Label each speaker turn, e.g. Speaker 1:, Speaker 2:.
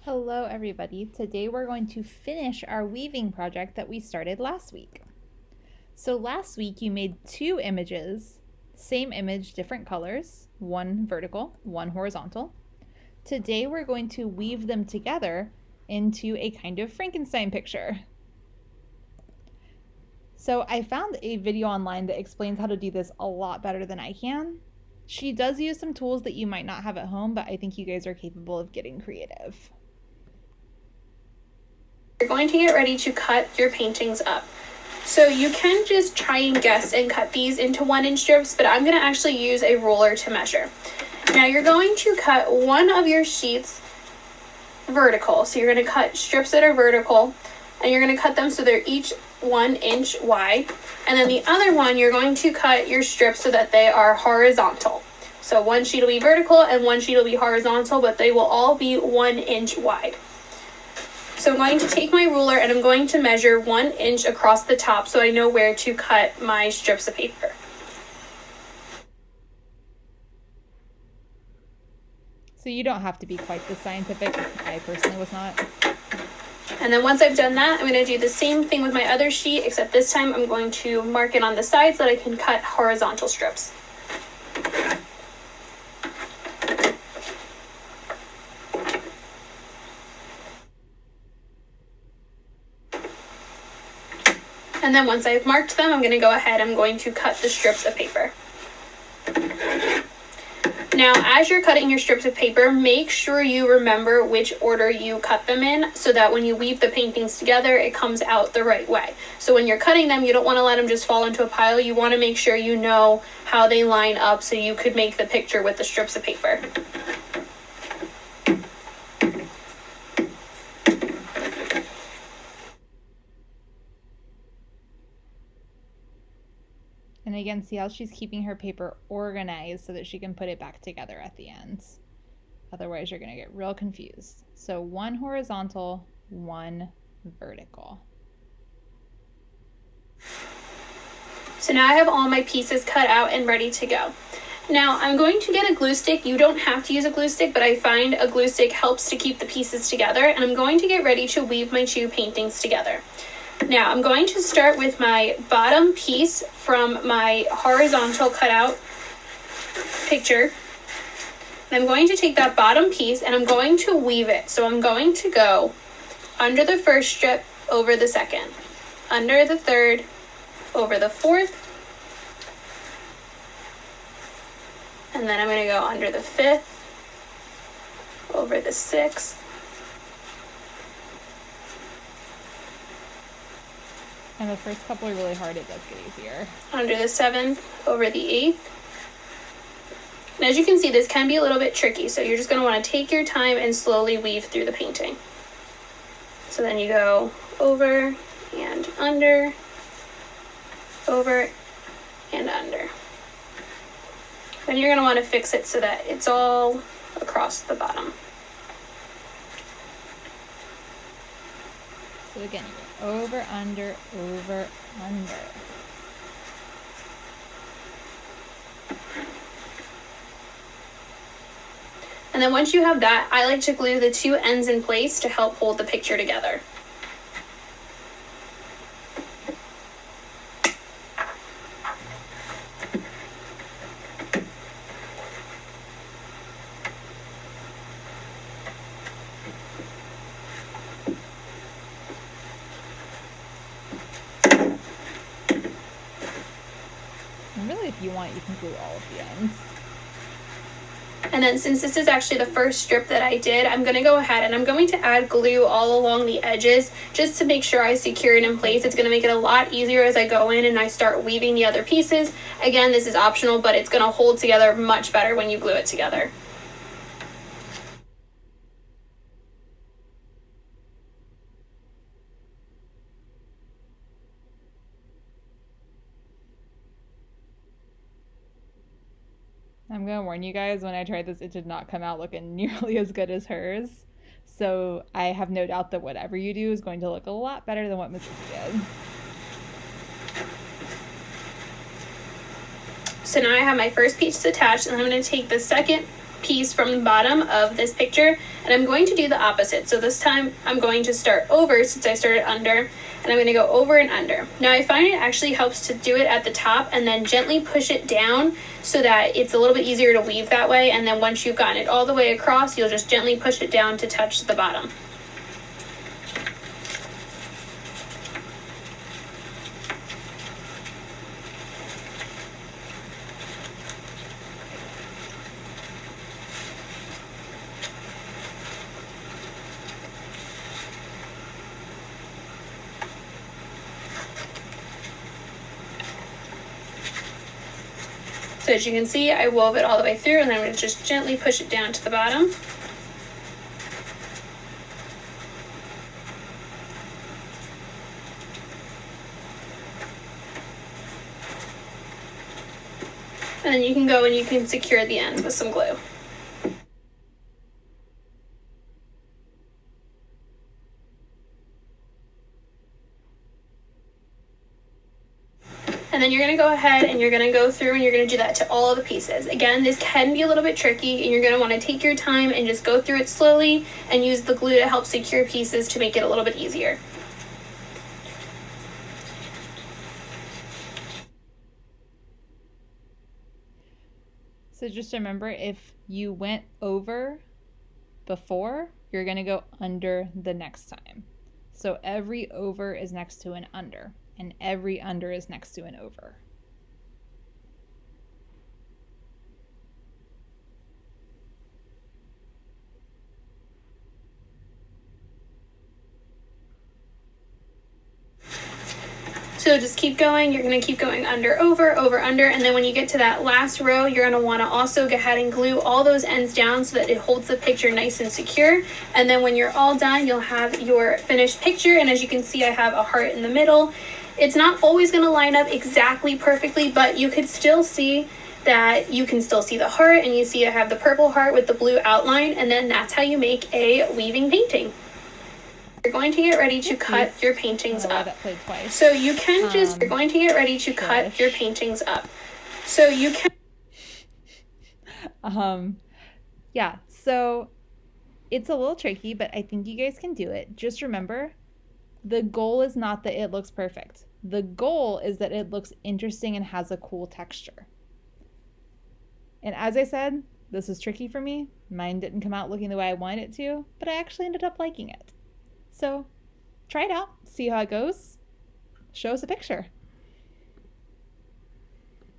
Speaker 1: Hello everybody. Today we're going to finish our weaving project that we started last week. So last week you made two images, same image, different colors, one vertical, one horizontal. Today we're going to weave them together into a kind of Frankenstein picture. So I found a video online that explains how to do this a lot better than I can. She does use some tools that you might not have at home, but I think you guys are capable of getting creative.
Speaker 2: You're going to get ready to cut your paintings up. So you can just try and guess and cut these into 1-inch strips, but I'm going to actually use a ruler to measure. Now you're going to cut one of your sheets vertical. So you're going to cut strips that are vertical, and you're going to cut them so they're each 1 inch wide. And then the other one, you're going to cut your strips so that they are horizontal. So one sheet will be vertical and one sheet will be horizontal, but they will all be 1 inch wide. So I'm going to take my ruler and I'm going to measure 1 inch across the top so I know where to cut my strips of paper.
Speaker 1: So you don't have to be quite this scientific. I personally was not.
Speaker 2: And then once I've done that, I'm going to do the same thing with my other sheet, except this time I'm going to mark it on the side so that I can cut horizontal strips. And then once I've marked them, I'm going to go ahead, I'm going to cut the strips of paper. Now, as you're cutting your strips of paper, make sure you remember which order you cut them in so that when you weave the paintings together, it comes out the right way. So when you're cutting them, you don't want to let them just fall into a pile. You want to make sure you know how they line up so you could make the picture with the strips of paper.
Speaker 1: And again, see how she's keeping her paper organized so that she can put it back together at the ends. Otherwise, you're going to get real confused. So one horizontal, one vertical.
Speaker 2: So now I have all my pieces cut out and ready to go. Now I'm going to get a glue stick. You don't have to use a glue stick, but I find a glue stick helps to keep the pieces together. And I'm going to get ready to weave my two paintings together. Now I'm going to start with my bottom piece from my horizontal cutout picture. And I'm going to take that bottom piece and I'm going to weave it. So I'm going to go under the first strip, over the second, under the third, over the fourth, and then I'm going to go under the fifth, over the sixth,
Speaker 1: And the first couple are really hard, it does get easier.
Speaker 2: Under the seventh, over the eighth. And as you can see, this can be a little bit tricky, so you're just going to want to take your time and slowly weave through the painting. So then you go over and under, over and under. Then you're going to want to fix it so that it's all across the bottom.
Speaker 1: So again, you go over, under, over, under.
Speaker 2: And then once you have that, I like to glue the two ends in place to help hold the picture together.
Speaker 1: And really, if you want, you can glue all of the ends.
Speaker 2: And then since this is actually the first strip that I did, I'm going to go ahead and I'm going to add glue all along the edges just to make sure I secure it in place. It's going to make it a lot easier as I go in and I start weaving the other pieces. Again, this is optional, but it's going to hold together much better when you glue it together.
Speaker 1: I'm going to warn you guys, when I tried this, it did not come out looking nearly as good as hers. So I have no doubt that whatever you do is going to look a lot better than what Mrs. did.
Speaker 2: So now I have my first piece attached, and I'm going to take the second piece from the bottom of this picture, and I'm going to do the opposite. So this time I'm going to start over since I started under, and I'm going to go over and under. Now I find it actually helps to do it at the top and then gently push it down so that it's a little bit easier to weave that way, and then once you've gotten it all the way across, you'll just gently push it down to touch the bottom. So as you can see, I wove it all the way through, and then I'm going to just gently push it down to the bottom. And then you can go and you can secure the ends with some glue. And then you're going to go ahead and you're going to go through and you're going to do that to all of the pieces. Again, this can be a little bit tricky, and you're going to want to take your time and just go through it slowly and use the glue to help secure pieces to make it a little bit easier.
Speaker 1: So just remember, if you went over before, you're going to go under the next time. So every over is next to an under, and every under is next to an over.
Speaker 2: So just keep going. You're going to keep going under, over, over, under. And then when you get to that last row, you're going to want to also go ahead and glue all those ends down so that it holds the picture nice and secure. And then when you're all done, you'll have your finished picture. And as you can see, I have a heart in the middle. It's not always going to line up exactly perfectly, but you could still see that you can still see the heart, and you see I have the purple heart with the blue outline. And then that's how you make a weaving painting. You're going to get ready to cut your paintings up. So you can just, you're going to get ready to cut your paintings up. So you can.
Speaker 1: Yeah, so it's a little tricky, but I think you guys can do it. Just remember, the goal is not that it looks perfect. The goal is that it looks interesting and has a cool texture. And as I said, this was tricky for me. Mine didn't come out looking the way I wanted it to, but I actually ended up liking it. So try it out, see how it goes, show us a picture.